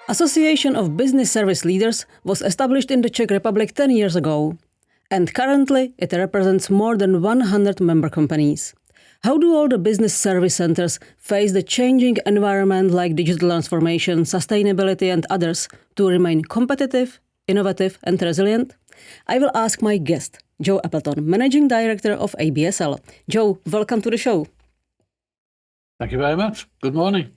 Association of Business Service Leaders was established in the Czech Republic 10 years ago, and currently it represents more than 100 member companies. How do all the business service centers face the changing environment like digital transformation, sustainability and others to remain competitive, innovative and resilient? I will ask my guest, Joe Appleton, Managing Director of ABSL. Joe, welcome to the show. Thank you very much. Good morning.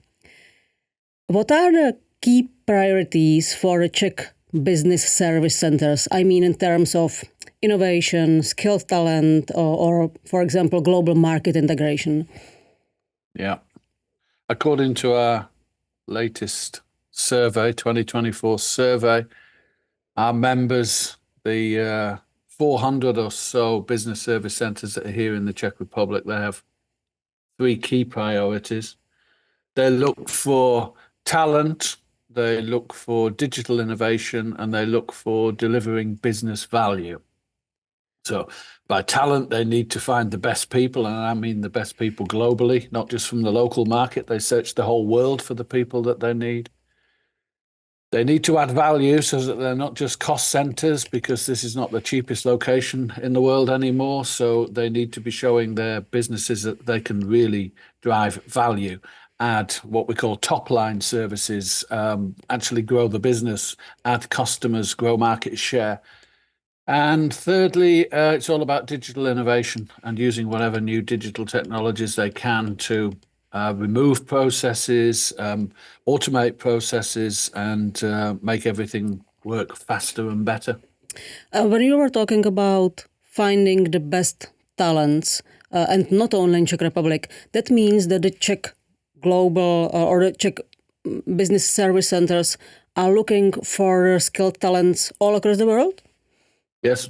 What are the key priorities for the Czech business service centers? I mean, in terms of innovation, skilled talent, or for example, global market integration? Yeah. According to our latest survey, 2024 survey, our members, the 400 or so business service centers that are here in the Czech Republic, they have three key priorities. They look for talent, they look for digital innovation, and they look for delivering business value. So by talent, they need to find the best people, and I mean the best people globally, not just from the local market. They search the whole world for the people that they need. They need to add value so that they're not just cost centers, because this is not the cheapest location in the world anymore. So they need to be showing their businesses that they can really drive value, add what we call top line services, actually grow the business, add customers, grow market share. And thirdly, it's all about digital innovation and using whatever new digital technologies they can to remove processes, automate processes, and make everything work faster and better. When you were talking about finding the best talents, and not only in Czech Republic, that means that the Czech global or the Czech business service centers are looking for skilled talents all across the world? Yes,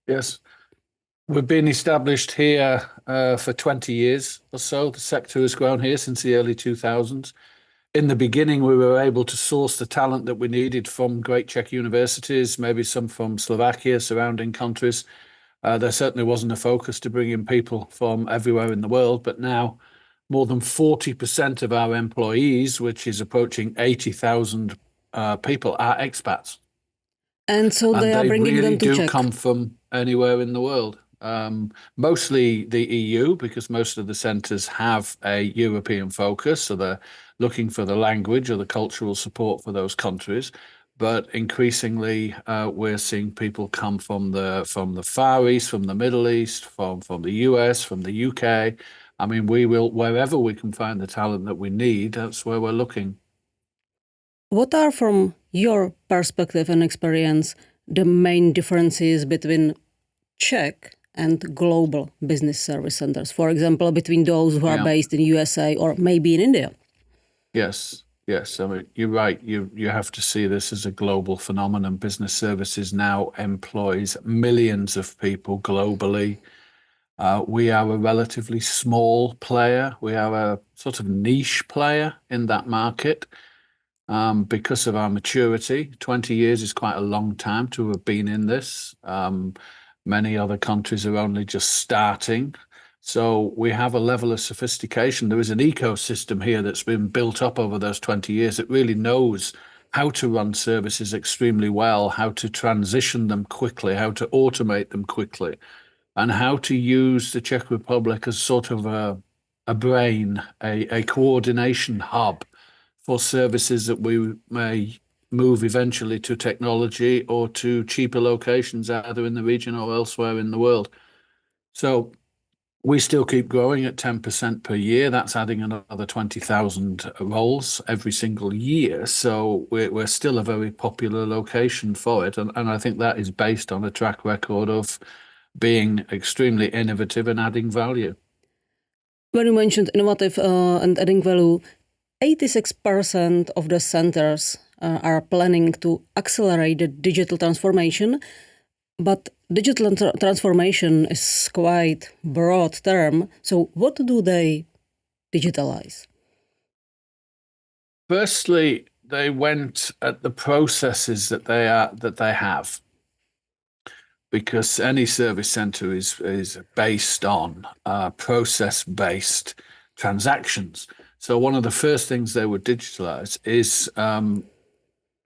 yes. We've been established here for 20 years or so. The sector has grown here since the early 2000s. In the beginning, we were able to source the talent that we needed from great Czech universities, maybe some from Slovakia, surrounding countries. There certainly wasn't a focus to bring in people from everywhere in the world, but now more than 40% of our employees, which is approaching 80,000 people, are expats. And so they are bringing them to Czech. They really do come from anywhere in the world. Mostly the EU, because most of the centres have a European focus, so they're looking for the language or the cultural support for those countries. But increasingly, we're seeing people come from the Far East, from the Middle East, from the US, from the UK. I mean, we will, wherever we can find the talent that we need, that's where we're looking. What are, from your perspective and experience, the main differences between Czech and global business service centers? For example, between those who are based in USA or maybe in India? Yes. I mean, you're right. You have to see this as a global phenomenon. Business services now employs millions of people globally. We are a relatively small player. We are a sort of niche player in that market. Because of our maturity. 20 years is quite a long time to have been in this. Many other countries are only just starting. So we have a level of sophistication. There is an ecosystem here that's been built up over those 20 years. It really knows how to run services extremely well, how to transition them quickly, how to automate them quickly, and how to use the Czech Republic as sort of a brain, a coordination hub for services that we may move eventually to technology or to cheaper locations, either in the region or elsewhere in the world. So we still keep growing at 10% per year. That's adding another 20,000 roles every single year. So we're still a very popular location for it. And I think that is based on a track record of being extremely innovative and adding value. When you mentioned innovative and adding value, 86% of the centers are planning to accelerate the digital transformation, but digital transformation is quite broad term. So what do they digitalize? Firstly, they went at the processes that they have, because any service center is based on process-based transactions. So one of the first things they would digitalize is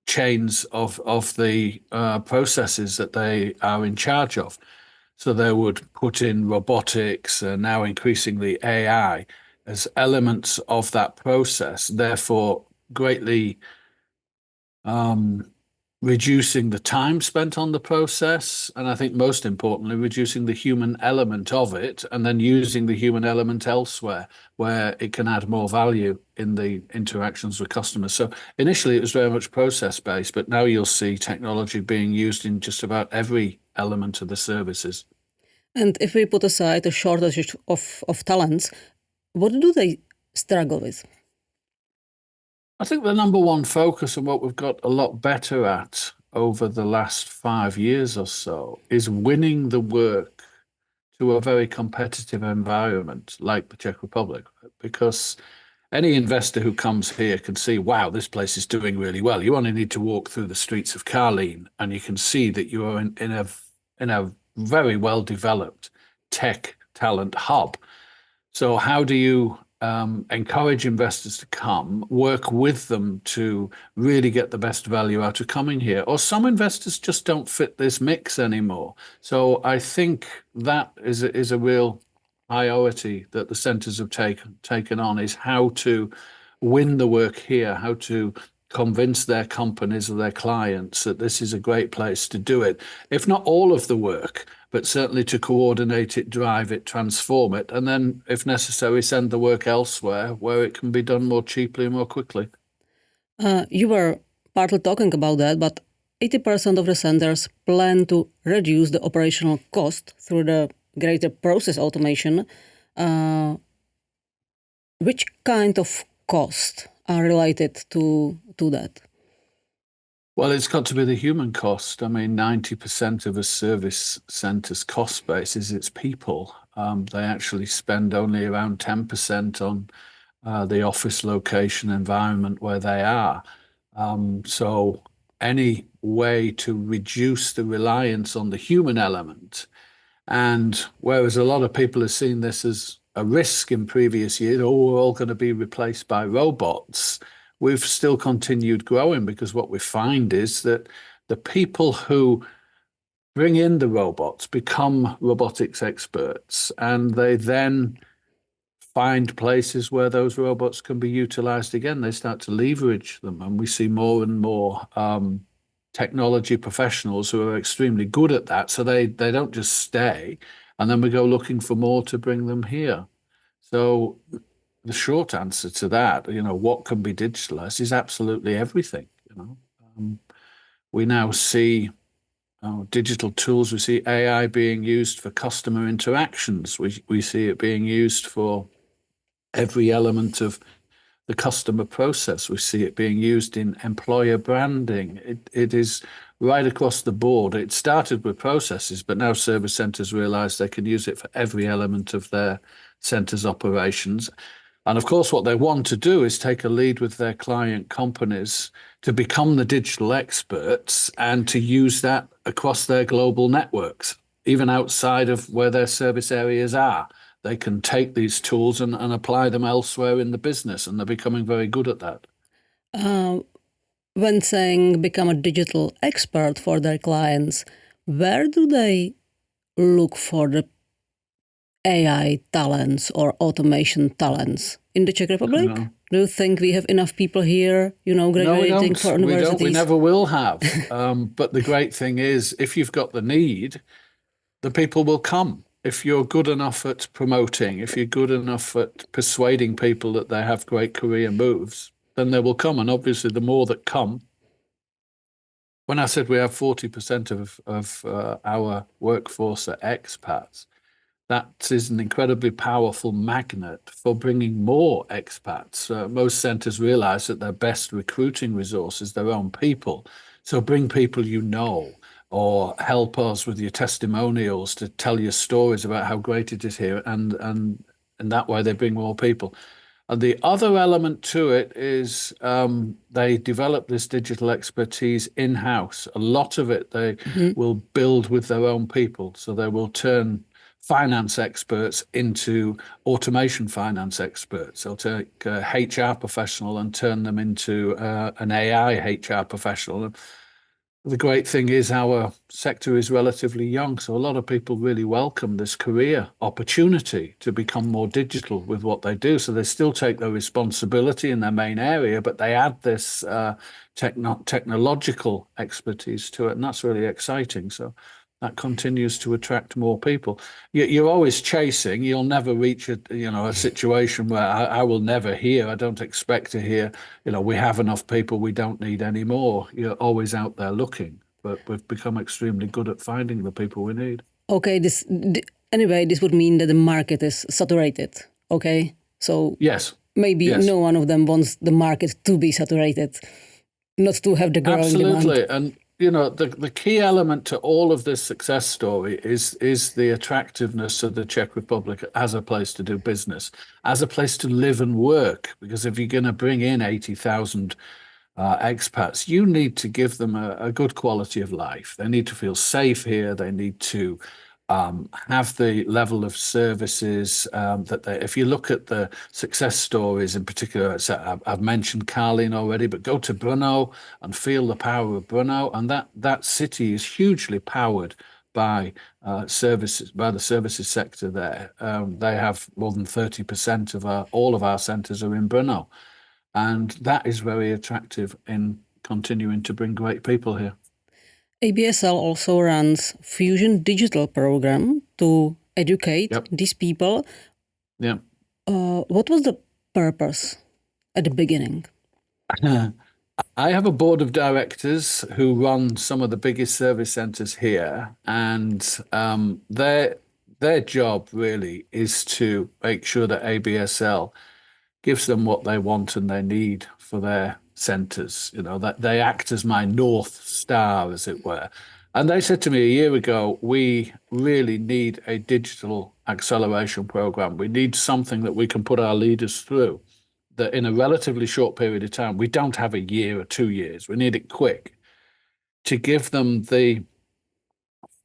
chains of the processes that they are in charge of. So they would put in robotics and now increasingly AI as elements of that process, therefore greatly reducing the time spent on the process, and I think most importantly, reducing the human element of it, and then using the human element elsewhere where it can add more value in the interactions with customers. So initially it was very much process-based, but now you'll see technology being used in just about every element of the services. And if we put aside a shortage of talents, what do they struggle with? I think the number one focus and what we've got a lot better at over the last 5 years or so is winning the work to a very competitive environment like the Czech Republic, because any investor who comes here can see, wow, this place is doing really well. You only need to walk through the streets of Karlín and you can see that you are in a very well developed tech talent hub. So how do you encourage investors to come, work with them to really get the best value out of coming here? Or some investors just don't fit this mix anymore. So I think that is a real priority that the centres have taken on, is how to win the work here, how to convince their companies or their clients that this is a great place to do it. If not all of the work, but certainly to coordinate it, drive it, transform it, and then, if necessary, send the work elsewhere where it can be done more cheaply and more quickly. You were partly talking about that, but 80% of the centers plan to reduce the operational cost through the greater process automation. Which kind of cost are related to that? Well, it's got to be the human cost. I mean, 90% of a service centre's cost base is its people. They actually spend only around 10% on the office location environment where they are. So any way to reduce the reliance on the human element, and whereas a lot of people have seen this as a risk in previous years, oh, we're all going to be replaced by robots, we've still continued growing, because what we find is that the people who bring in the robots become robotics experts, and they then find places where those robots can be utilized again. They start to leverage them, and we see more and more technology professionals who are extremely good at that. So they don't just stay, and then we go looking for more to bring them here. So the short answer to that, what can be digitalized, is absolutely everything. We now see digital tools. We see AI being used for customer interactions. We see it being used for every element of the customer process. We see it being used in employer branding. It is right across the board. It started with processes, but now service centres realise they can use it for every element of their centre's operations. And of course, what they want to do is take a lead with their client companies to become the digital experts and to use that across their global networks, even outside of where their service areas are. They can take these tools and apply them elsewhere in the business, and they're becoming very good at that. When saying become a digital expert for their clients, where do they look for the AI talents or automation talents? In the Czech Republic? No. Do you think we have enough people here, graduating for universities? We never will have. But the great thing is, if you've got the need, the people will come. If you're good enough at promoting, if you're good enough at persuading people that they have great career moves, then they will come. And obviously, the more that come, when I said we have 40% of our workforce are expats, that is an incredibly powerful magnet for bringing more expats. Most centres realise that their best recruiting resource is their own people. So bring people or help us with your testimonials to tell your stories about how great it is here, and that way they bring more people. And the other element to it is they develop this digital expertise in-house. A lot of it they will build with their own people. So they will turn finance experts into automation finance experts. They'll take a HR professional and turn them into an AI HR professional. And the great thing is our sector is relatively young, so a lot of people really welcome this career opportunity to become more digital with what they do. So they still take their responsibility in their main area, but they add this technological expertise to it, and that's really exciting. So that continues to attract more people. You're always chasing. You'll never reach a situation where I will never hear. I don't expect to hear, we have enough people, we don't need any more. You're always out there looking, but we've become extremely good at finding the people we need. Okay, anyway, this would mean that the market is saturated. Okay, so yes, maybe no one of them wants the market to be saturated, not to have the growing absolutely demand. And the key element to all of this success story is the attractiveness of the Czech Republic as a place to do business, as a place to live and work. Because if you're going to bring in 80,000 expats, you need to give them a good quality of life. They need to feel safe here. They need to have the level of services that if you look at the success stories in particular, I've mentioned Carlin already, but go to Brno and feel the power of Brno. And that city is hugely powered by services, by the services sector there. They have more than 30% of all of our centres are in Brno. And that is very attractive in continuing to bring great people here. ABSL also runs Fusion Digital program to educate these people. Yeah. What was the purpose at the beginning? I have a board of directors who run some of the biggest service centres here, and their job really is to make sure that ABSL gives them what they want and they need for their centres. That they act as my North Star, as it were. And they said to me a year ago, we really need a digital acceleration program. We need something that we can put our leaders through, that in a relatively short period of time, we don't have a year or 2 years. We need it quick to give them the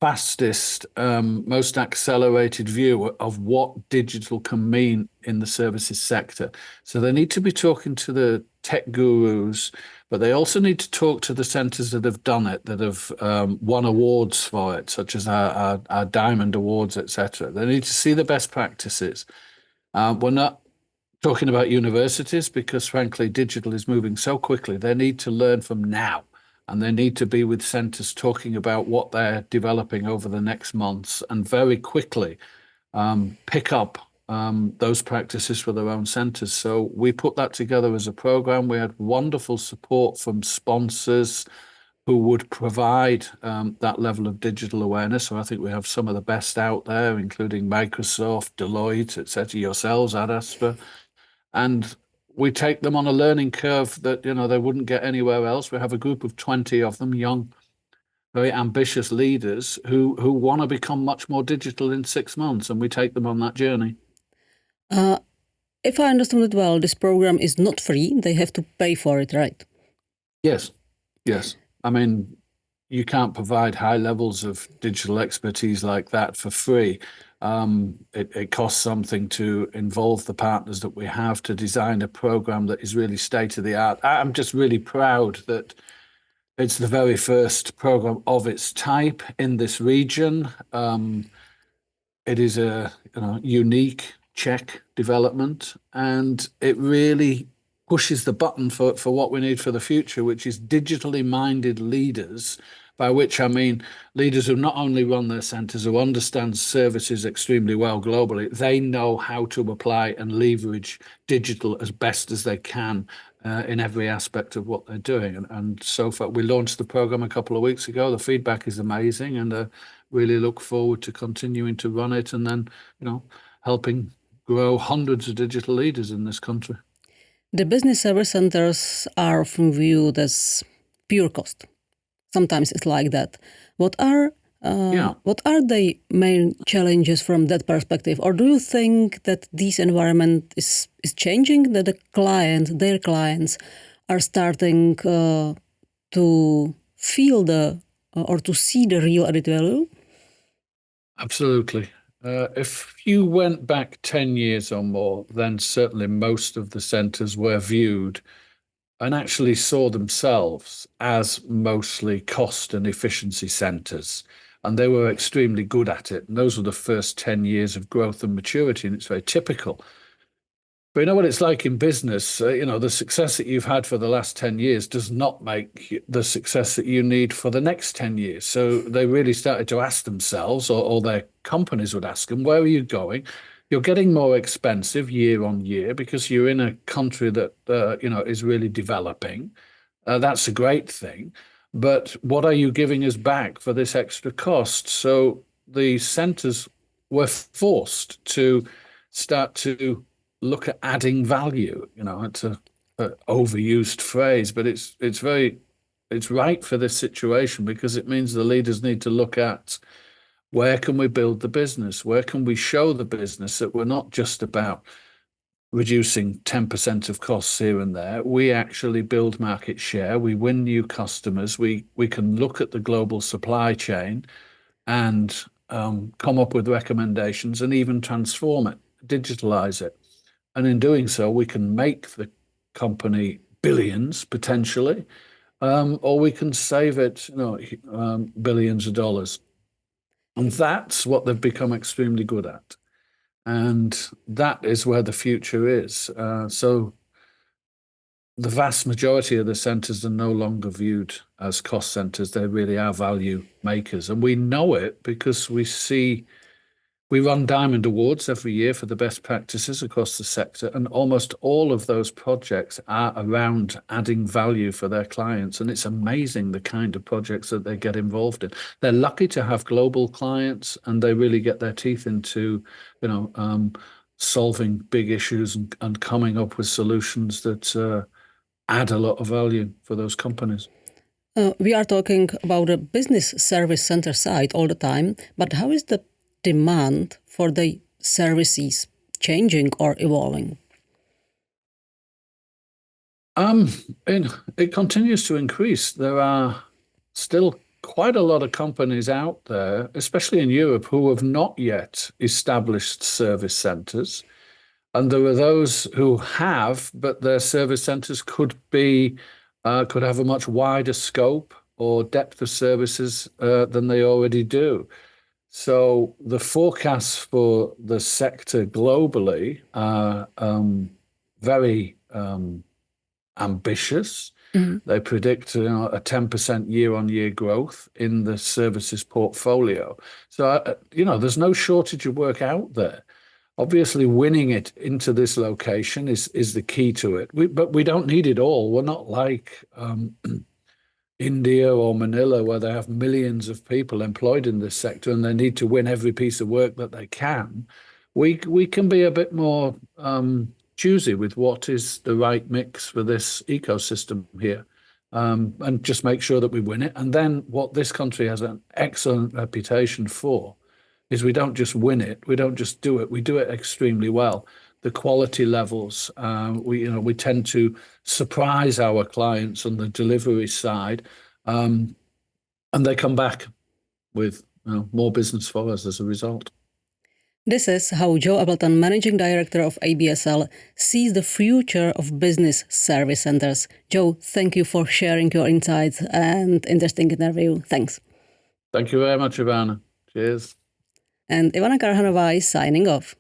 fastest, most accelerated view of what digital can mean in the services sector. So they need to be talking to the tech gurus, but they also need to talk to the centres that have done it, that have won awards for it, such as our Diamond Awards, etc. They need to see the best practices. We're not talking about universities because, frankly, digital is moving so quickly. They need to learn from now. And they need to be with centres talking about what they're developing over the next months and very quickly pick up those practices for their own centres. So we put that together as a programme. We had wonderful support from sponsors who would provide that level of digital awareness. So I think we have some of the best out there, including Microsoft, Deloitte, etc., yourselves, Ad Astra. And we take them on a learning curve that, they wouldn't get anywhere else. We have a group of 20 of them, young, very ambitious leaders who want to become much more digital in 6 months, and we take them on that journey. If I understand it well, this program is not free. They have to pay for it, right? Yes. I mean, you can't provide high levels of digital expertise like that for free. It costs something to involve the partners that we have to design a program that is really state of the art. I'm just really proud that it's the very first program of its type in this region. It is a unique Czech development, and it really pushes the button for what we need for the future, which is digitally minded leaders, by which I mean leaders who not only run their centres, who understand services extremely well globally, they know how to apply and leverage digital as best as they can in every aspect of what they're doing. And so far, we launched the programme a couple of weeks ago. The feedback is amazing, and really look forward to continuing to run it and then, helping grow hundreds of digital leaders in this country. The business service centers are often viewed as pure cost. Sometimes it's like that. What are the main challenges from that perspective? Or do you think that this environment is changing, that their clients are starting to feel or to see the real added value? Absolutely. If you went back 10 years or more, then certainly most of the centres were viewed and actually saw themselves as mostly cost and efficiency centres. And they were extremely good at it. And those were the first 10 years of growth and maturity, and it's very typical. But you know what it's like in business? The success that you've had for the last 10 years does not make the success that you need for the next 10 years. So they really started to ask themselves, or their companies would ask them, where are you going? You're getting more expensive year on year because you're in a country that, is really developing. That's a great thing. But what are you giving us back for this extra cost? So the centres were forced to start to look at adding value. It's a overused phrase, but it's right for this situation because it means the leaders need to look at where can we build the business? Where can we show the business that we're not just about reducing 10% of costs here and there? We actually build market share. We win new customers. We can look at the global supply chain and come up with recommendations and even transform it, digitalize it. And in doing so, we can make the company billions potentially, or we can save it, billions of dollars. And that's what they've become extremely good at. And that is where the future is. So the vast majority of the centres are no longer viewed as cost centres. They really are value makers. And we know it because we run Diamond Awards every year for the best practices across the sector, and almost all of those projects are around adding value for their clients. And it's amazing the kind of projects that they get involved in. They're lucky to have global clients, and they really get their teeth into, solving big issues and coming up with solutions that add a lot of value for those companies. We are talking about a business service center side all the time, but how is the demand for the services changing or evolving? It continues to increase. There are still quite a lot of companies out there, especially in Europe, who have not yet established service centres. And there are those who have, but their service centres could have a much wider scope or depth of services than they already do. So the forecasts for the sector globally are very ambitious. Mm-hmm. They predict a 10% year-on-year growth in the services portfolio. So, there's no shortage of work out there. Obviously, winning it into this location is the key to it. But we don't need it all. We're not like India or Manila, where they have millions of people employed in this sector and they need to win every piece of work that they can. We can be a bit more choosy with what is the right mix for this ecosystem here, and just make sure that we win it. And then what this country has an excellent reputation for is we don't just win it, we don't just do it, we do it extremely well. The quality levels, we tend to surprise our clients on the delivery side, and they come back with more business for us as a result. This is how Joe Appleton, Managing Director of ABSL, sees the future of business service centers. Joe, thank you for sharing your insights and interesting interview. Thanks. Thank you very much, Ivana. Cheers. And Ivana Karhanová is signing off.